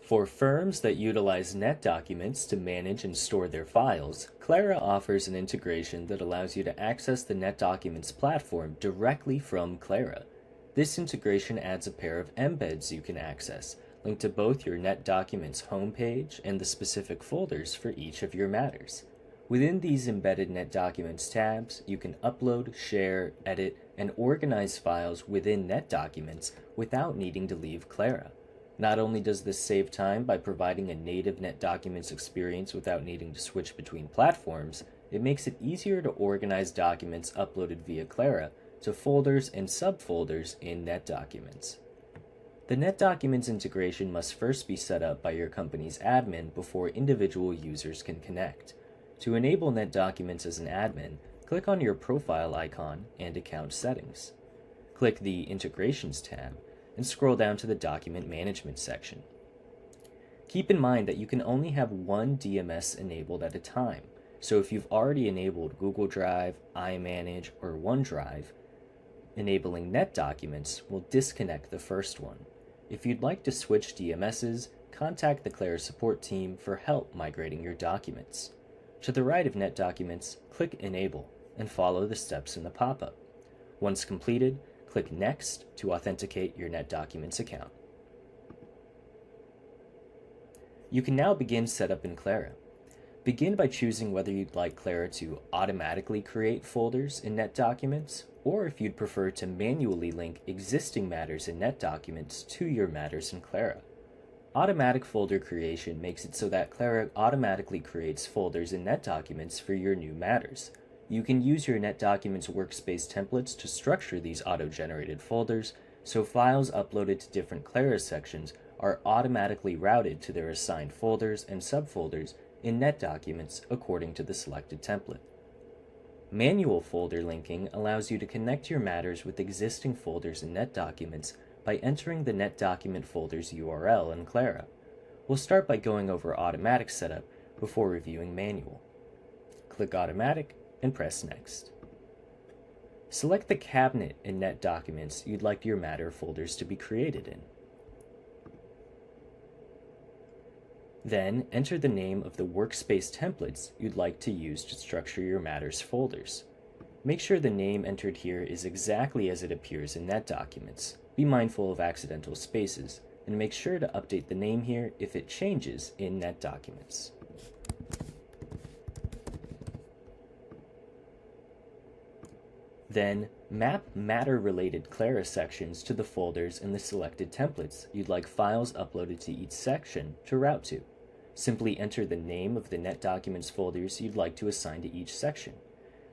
For firms that utilize NetDocuments to manage and store their files, Clarra offers an integration that allows you to access the NetDocuments platform directly from Clarra. This integration adds a pair of embeds you can access, linked to both your NetDocuments homepage and the specific folders for each of your matters. Within these embedded NetDocuments tabs, you can upload, share, edit, and organize files within NetDocuments without needing to leave Clarra. Not only does this save time by providing a native NetDocuments experience without needing to switch between platforms, it makes it easier to organize documents uploaded via Clarra to folders and subfolders in NetDocuments. The NetDocuments integration must first be set up by your company's admin before individual users can connect. To enable NetDocuments as an admin, click on your profile icon and account settings. Click the Integrations tab and scroll down to the Document Management section. Keep in mind that you can only have one DMS enabled at a time, so if you've already enabled Google Drive, iManage, or OneDrive, enabling NetDocuments will disconnect the first one. If you'd like to switch DMSs, contact the Clarra support team for help migrating your documents. To the right of NetDocuments, click Enable and follow the steps in the pop-up. Once completed, click Next to authenticate your NetDocuments account. You can now begin setup in Clarra. Begin by choosing whether you'd like Clarra to automatically create folders in NetDocuments, or if you'd prefer to manually link existing matters in NetDocuments to your matters in Clarra. Automatic folder creation makes it so that Clarra automatically creates folders in NetDocuments for your new matters. You can use your NetDocuments workspace templates to structure these auto-generated folders, so files uploaded to different Clarra sections are automatically routed to their assigned folders and subfolders in NetDocuments according to the selected template. Manual folder linking allows you to connect your matters with existing folders in NetDocuments by entering the NetDocument folder's URL in Clarra. We'll start by going over automatic setup before reviewing manual. Click Automatic and press Next. Select the cabinet in NetDocuments you'd like your matter folders to be created in. Then enter the name of the workspace templates you'd like to use to structure your matters folders. Make sure the name entered here is exactly as it appears in NetDocuments. Be mindful of accidental spaces, and make sure to update the name here if it changes in NetDocuments. Then, map matter-related Clarra sections to the folders in the selected templates you'd like files uploaded to each section to route to. Simply enter the name of the NetDocuments folders you'd like to assign to each section.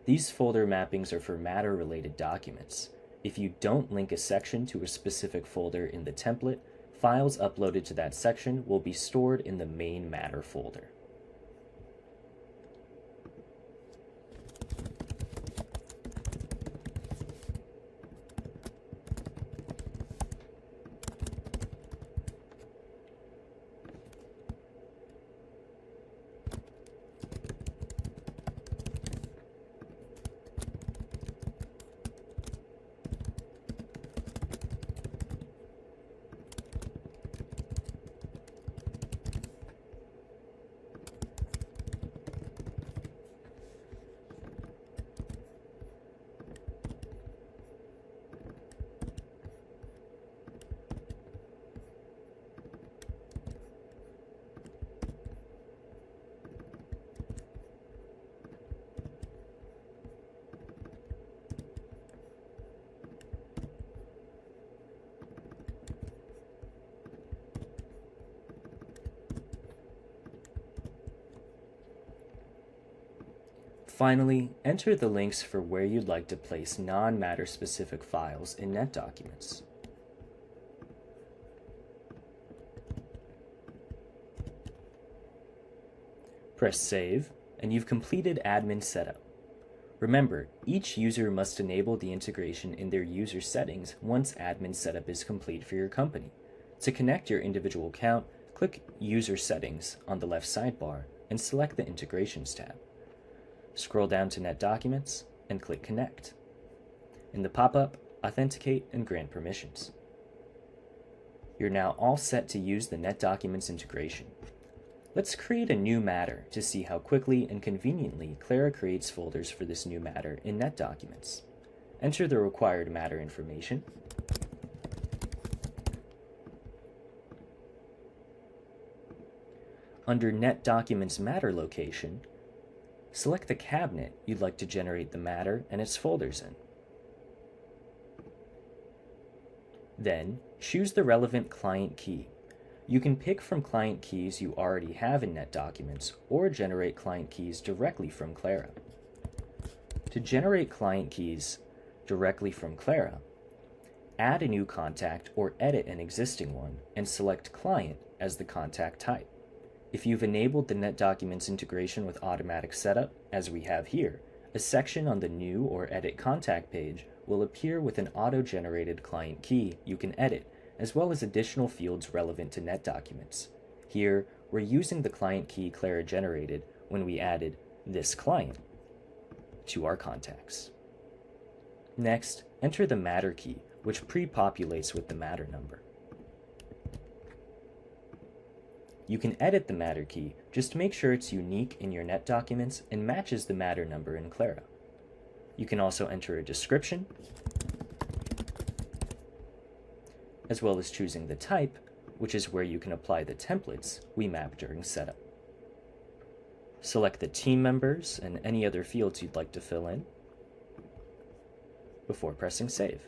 These folder mappings are for matter-related documents. If you don't link a section to a specific folder in the template, files uploaded to that section will be stored in the main matter folder. Finally, enter the links for where you'd like to place non-matter specific files in NetDocuments. Press Save, and you've completed admin setup. Remember, each user must enable the integration in their user settings once admin setup is complete for your company. To connect your individual account, click User Settings on the left sidebar and select the Integrations tab. Scroll down to NetDocuments and click Connect. In the pop-up, authenticate and grant permissions. You're now all set to use the NetDocuments integration. Let's create a new matter to see how quickly and conveniently Clarra creates folders for this new matter in NetDocuments. Enter the required matter information. Under NetDocuments matter location, select the cabinet you'd like to generate the matter and its folders in. Then, choose the relevant client key. You can pick from client keys you already have in NetDocuments or generate client keys directly from Clarra. To generate client keys directly from Clarra, add a new contact or edit an existing one and select Client as the contact type. If you've enabled the NetDocuments integration with automatic setup, as we have here, a section on the New or Edit Contact page will appear with an auto-generated client key you can edit, as well as additional fields relevant to NetDocuments. Here, we're using the client key Clarra generated when we added this client to our contacts. Next, enter the matter key, which pre-populates with the matter number. You can edit the matter key, just make sure it's unique in your NetDocuments and matches the matter number in Clarra. You can also enter a description, as well as choosing the type, which is where you can apply the templates we map during setup. Select the team members and any other fields you'd like to fill in before pressing save.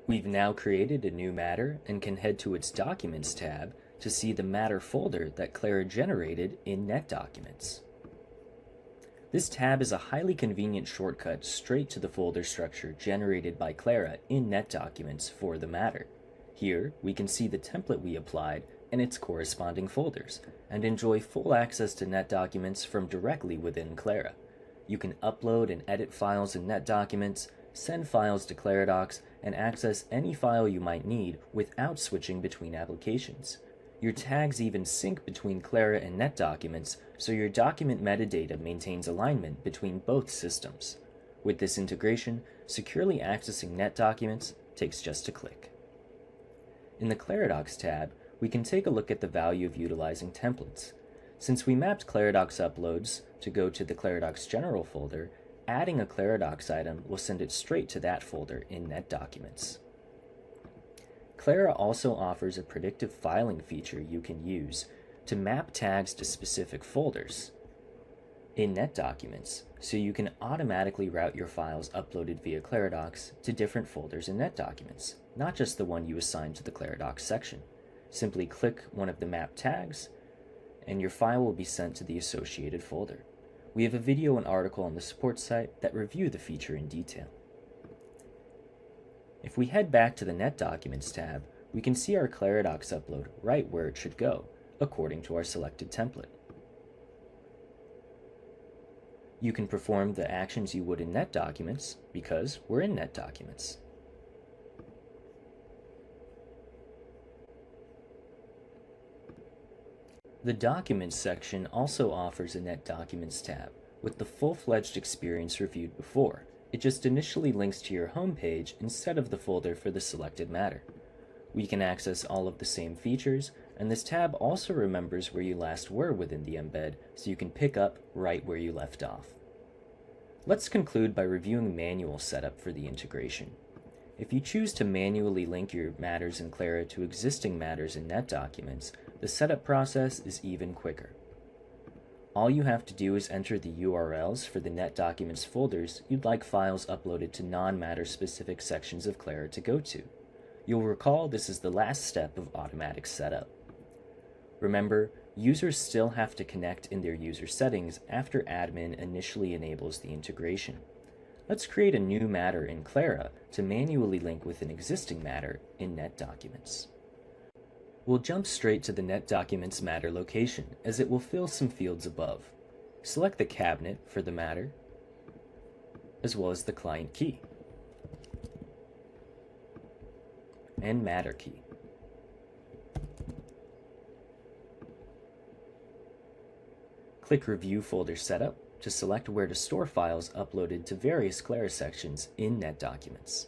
We've now created a new matter and can head to its Documents tab to see the matter folder that Clarra generated in NetDocuments. This tab is a highly convenient shortcut straight to the folder structure generated by Clarra in NetDocuments for the matter. Here, we can see the template we applied and its corresponding folders, and enjoy full access to NetDocuments from directly within Clarra. You can upload and edit files in NetDocuments, send files to ClaraDocs, and access any file you might need without switching between applications. Your tags even sync between Clarra and NetDocuments, so your document metadata maintains alignment between both systems. With this integration, securely accessing NetDocuments takes just a click. In the ClaraDocs tab, we can take a look at the value of utilizing templates. Since we mapped ClaraDocs uploads to go to the ClaraDocs General folder, adding a ClaraDocs item will send it straight to that folder in NetDocuments. Clarra also offers a predictive filing feature you can use to map tags to specific folders in NetDocuments, so you can automatically route your files uploaded via ClaraDocs to different folders in NetDocuments, not just the one you assigned to the ClaraDocs section. Simply click one of the mapped tags, and your file will be sent to the associated folder. We have a video and article on the support site that review the feature in detail. If we head back to the NetDocuments tab, we can see our ClaraDocs upload right where it should go, according to our selected template. You can perform the actions you would in NetDocuments because we're in NetDocuments. The Documents section also offers a NetDocuments tab with the full-fledged experience reviewed before. It just initially links to your home page instead of the folder for the selected matter. We can access all of the same features, and this tab also remembers where you last were within the embed, so you can pick up right where you left off. Let's conclude by reviewing manual setup for the integration. If you choose to manually link your matters in Clarra to existing matters in NetDocuments, the setup process is even quicker. All you have to do is enter the URLs for the NetDocuments folders you'd like files uploaded to non-matter specific sections of Clarra to go to. You'll recall this is the last step of automatic setup. Remember, users still have to connect in their user settings after admin initially enables the integration. Let's create a new matter in Clarra to manually link with an existing matter in NetDocuments. We'll jump straight to the NetDocuments matter location, as it will fill some fields above. Select the cabinet for the matter, as well as the client key and matter key. Click Review Folder Setup to select where to store files uploaded to various Clarra sections in NetDocuments.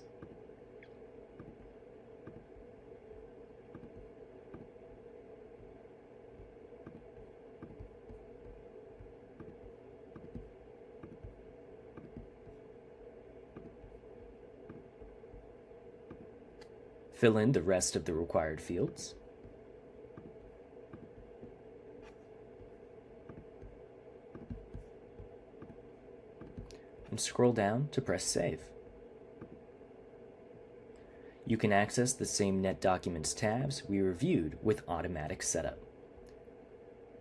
Fill in the rest of the required fields. And scroll down to press Save. You can access the same NetDocuments tabs we reviewed with automatic setup.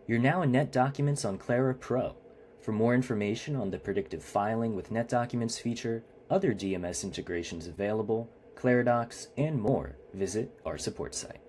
You're now in NetDocuments on Clarra Pro. For more information on the predictive filing with NetDocuments feature, other DMS integrations available, Clarra Docs, and more, visit our support site.